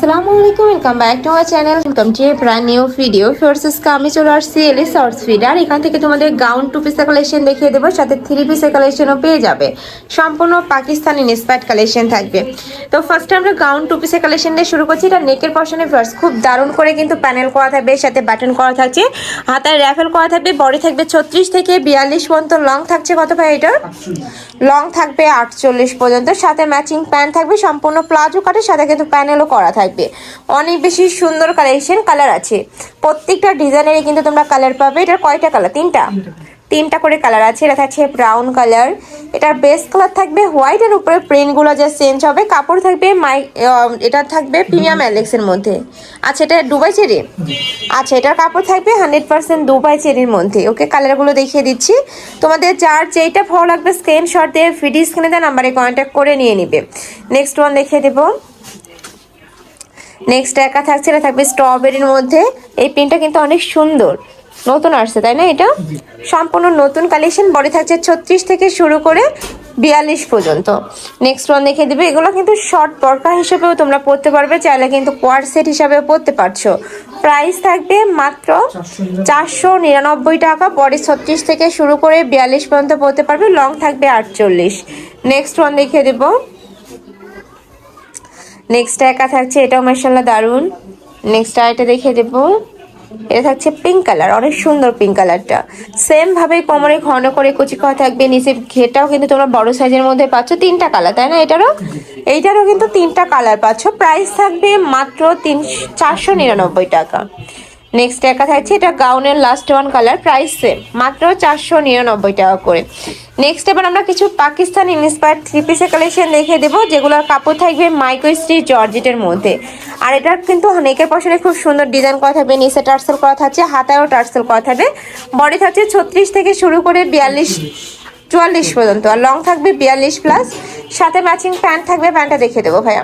আসসালামু আলাইকুম, welcome back to my channel, welcome to A brand new video. First আমি চলে আসছি এলি শর্টস ফিড, আর এখান থেকে তোমাদের গাউন টু পিসের কালেকশন দেখিয়ে দেবো, সাথে থ্রি পিসের কালেকশনও পেয়ে যাবে। সম্পূর্ণ পাকিস্তানি ইন্সপায়ার্ড কালেকশন থাকবে। তো ফার্স্টে আমরা গাউন টু পিসের কালেকশন দিয়ে শুরু করছি। এটা নেকের পশনে ফার্স্ট খুব দারুণ করে কিন্তু প্যানেল করা থাকবে, সাথে বাটন করা থাকছে, হাতায় র্যাফেল করা থাকবে, বডি থাকবে 36 থেকে 42 পর্যন্ত, লং থাকছে কত ভাই এটার? লং থাকবে 48 পর্যন্ত, সাথে ম্যাচিং প্যান্ট থাকবে, সম্পূর্ণ প্লাজো কাটের সাথে কিন্তু প্যানেলও করা থাকবে। অনেক বেশি সুন্দর কালেকশন, কালার আছে প্রত্যেকটা ডিজাইনেরই কিন্তু তোমরা কালার পাবে। এটার কয়টা কালার? তিনটা করে কালার আছে। এটা থাকছে ব্রাউন কালার, এটার বেস কালার থাকবে হোয়াইট, এর উপরে প্রিন্টগুলো যা চেঞ্জ হবে। কাপড় থাকবে এটা থাকবে প্রিমিয়াম অ্যালেক্সের মধ্যে। আচ্ছা, এটা দুবাই চেরি। আচ্ছা, এটার কাপড় থাকবে 100% দুবাই চেরির মধ্যে। ওকে, কালারগুলো দেখিয়ে দিচ্ছি তোমাদের। যার যেইটা ভালো লাগবে স্ক্রিনশট দিয়ে ভিডিও স্ক্রিনে দেওয়া নাম্বারে কন্ট্যাক্ট করে নিয়ে নিবে। নেক্সট ওয়ান দেখিয়ে দেবো। নেক্সট একা থাকছে, এটা থাকবে স্ট্রবেরির মধ্যে। এই প্রিন্টটা কিন্তু অনেক সুন্দর, নতুন আসছে তাই না? এটা সম্পূর্ণ নতুন কালেকশন। বডি থাকছে 36 থেকে শুরু করে 42 পর্যন্ত। নেক্সট ওয়ান দেখে দিবে। এগুলো কিন্তু শর্ট বরকা হিসেবেও তোমরা পরতে পারবে, চাইলে কিন্তু কোয়ার সেট হিসাবেও পরতে পারছো। প্রাইস থাকবে মাত্র 499 টাকা। বডি 36 থেকে শুরু করে 42 পর্যন্ত পরতে পারবে, লং থাকবে 48। নেক্সট ওয়ান দেখে দেবো। নেক্সট একা থাকছে, এটাও মাশাআল্লাহ দারুন। নেক্সট আইটা দেখিয়ে দেবো। এটা থাকছে পিঙ্ক কালার, অনেক সুন্দর পিঙ্ক কালারটা। সেম ভাবে কোমরে ঘন করে কুচি করা থাকবে, নিচে ঘেটাও কিন্তু তোমরা বড় সাইজের মধ্যে পাচ্ছ। তিনটা কালার তাই না? এইটারও কিন্তু তিনটা কালার পাচ্ছ। প্রাইস থাকবে মাত্র 499 টাকা। নেক্সট একা থাকছে, এটা গাউনের last one colour, price same মাত্র 499 টাকা করে। নেক্সট এবার আমরা কিছু পাকিস্তানি ইন্সপায়ার্ড থ্রি পিসের কালেকশন দেখে দেবো, যেগুলোর কাপড় থাকবে মাইক্রো স্টিচ জর্জেটের মধ্যে। আর এটার কিন্তু নেকের পশনে খুব সুন্দর ডিজাইন করা থাকবে, নিচে টার্সেল করা থাকছে, হাতায়ও টার্সেল করা থাকবে। বডি থাকছে 36 থেকে শুরু করে 44 পর্যন্ত, আর লং থাকবে 42+। সাথে ম্যাচিং প্যান্ট থাকবে, প্যান্টটা দেখে দেবো ভাইয়া।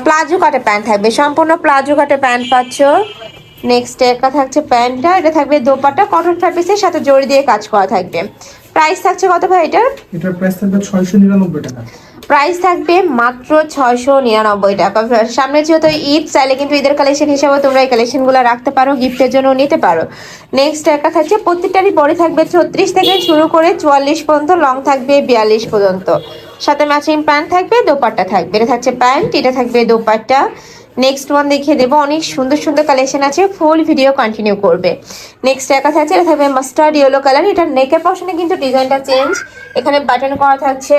প্লাজো কাটে প্যান্ট থাকবে, সম্পূর্ণ প্লাজো কাটে প্যান্ট পাচ্ছ। নেক্সট একটা থাকছে প্যান্টটা, এটা থাকবে দোপাট্টা কটন ফ্যাব্রিক্সের সাথে জড়ি দিয়ে কাজ করা থাকবে। প্রাইস থাকছে কত ভাই এটার? এটার প্রাইস থাকবে 699 টাকা। প্রাইস থাকবে মাত্র 699 টাকা। সামনে যেহেতু ঈদ, চাইলে কিন্তু ঈদের কালেকশন হিসেবে তোমরা এই কালেকশনগুলো রাখতে পারো, গিফটের জন্য নিতে পারো। নেক্সট একটা থাকছে, প্রত্যেকটারই বডি থাকবে 36 থেকে শুরু করে 44 পর্যন্ত, লং থাকবে 42 পর্যন্ত। সাথে ম্যাচিং প্যান্ট থাকবে, দোপাট্টা থাকবে। এটা থাকছে প্যান্ট, এটা থাকবে দোপাট্টা। নেক্সট ওয়ান দেখিয়ে দেবো। অনেক সুন্দর সুন্দর কালেকশন আছে, ফুল ভিডিও কন্টিনিউ করবে। নেক্সট একা থাকছে, এটা থাকবে মাস্টার্ড ইয়েলো কালার। এটার নেকের পশনে কিন্তু ডিজাইনটা চেঞ্জ, এখানে বাটন করা থাকছে।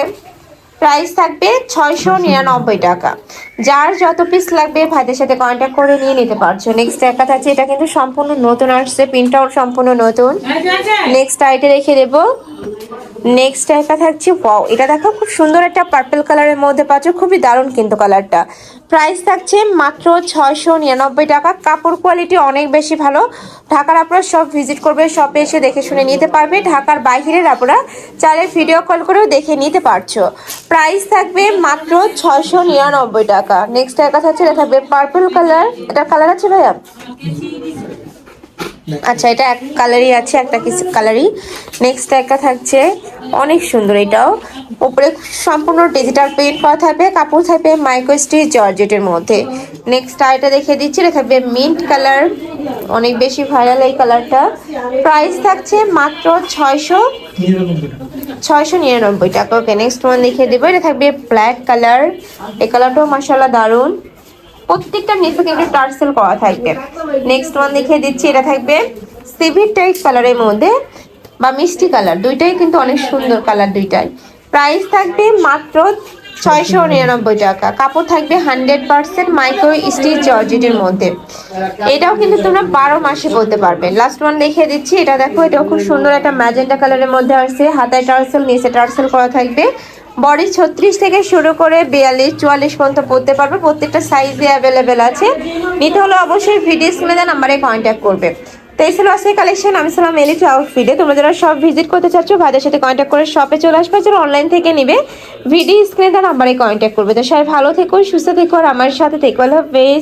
প্রাইস থাকবে 699 টাকা। যার যত পিস লাগবে ভাইদের সাথে কন্ট্যাক্ট করে নিয়ে নিতে পারছো। নেক্সট একা থাকছে, এটা কিন্তু সম্পূর্ণ নতুন আসছে, প্রিন্টটাও সম্পূর্ণ নতুন। নেক্সট আইটে রেখে দেবো। নেক্সট একটা থাকছে, ওয়াও, এটা দেখো খুব সুন্দর একটা পার্পল কালারের মধ্যে পাচ্ছ, খুবই দারুণ কিন্তু কালারটা। প্রাইস থাকছে মাত্র 699 টাকা। কাপড় কোয়ালিটি অনেক বেশি ভালো। ঢাকার আপনারা সব ভিজিট করবে, শপে এসে দেখে শুনে নিতে পারবে। ঢাকার বাইরের আপনারা চাইলে ভিডিও কল করেও দেখে নিতে পারছো। প্রাইস থাকবে মাত্র 699 টাকা। নেক্সট একটা থাকছে, এটা থাকবে পার্পল কালার। এটা কালার আছে ভাইয়া? আচ্ছা, এটা এক কালারই আছে, একটা কিছু কালারই। নেক্সট একটা থাকছে অনেক সুন্দর, এটাও উপরে সম্পূর্ণ ডিজিটাল প্রিন্ট করা থাকবে, কাপড় থাকবে মাইক্রো স্টিচ জর্জেটের মধ্যে। নেক্সট আইটা দেখিয়ে দিচ্ছি, এটা থাকবে মিন্ট কালার, অনেক বেশি ভাইরাল এই কালারটা। প্রাইস থাকছে মাত্র 699 টাকা। ওকে, নেক্সট ওয়ান দেখিয়ে দেবো। এটা থাকবে ব্ল্যাক কালার, এই কালারটাও মাশাআল্লাহ দারুন। প্রত্যেকটা নিচে কিন্তু টার্সেল করা থাকবে। নেক্সট ওয়ান দেখিয়ে দিচ্ছি, এটা থাকবে সিভিট টাইপ কালারের মধ্যে বা মিষ্টি কালার, দুইটাই কিন্তু অনেক সুন্দর কালার দুইটাই। প্রাইস থাকবে মাত্র 699 টাকা। কাপড় থাকবে 100% মাইক্রো স্টিচ জর্জেটের মধ্যে। এটাও কিন্তু তোমরা 12 মাসে পরতে পারবে। লাস্ট ওয়ান দেখিয়ে দিচ্ছি, এটা দেখো, এটাও খুব সুন্দর একটা ম্যাজেন্টা কালারের মধ্যে আসছে, হাতায় টার্সেল, নিচে টার্সেল করা থাকবে। বডি 36 থেকে শুরু করে 42-44 পর্যন্ত পরতে পারবে, প্রত্যেকটা সাইজে অ্যাভেলেবেল আছে। নিতে হলে অবশ্যই ভিডিও স্ক্রিনে দেওয়া নাম্বারে কন্ট্যাক্ট করবে। তো এই ছিল আজকের কালেকশন। আমি ছিলাম এলি আউটফিটে। তোমরা যারা সব ভিজিট করতে চাচ্ছ ভাইদের সাথে কন্ট্যাক্ট করে শপে চলে আসবে, যারা অনলাইন থেকে নিবে ভিডিও স্ক্রিনে দেওয়া নাম্বারে কন্ট্যাক্ট করবে। তো সবাই ভালো থেকো, সুস্থ থেকো, আর আমার সাথে থেকো। আল্লাহ হাফেজ।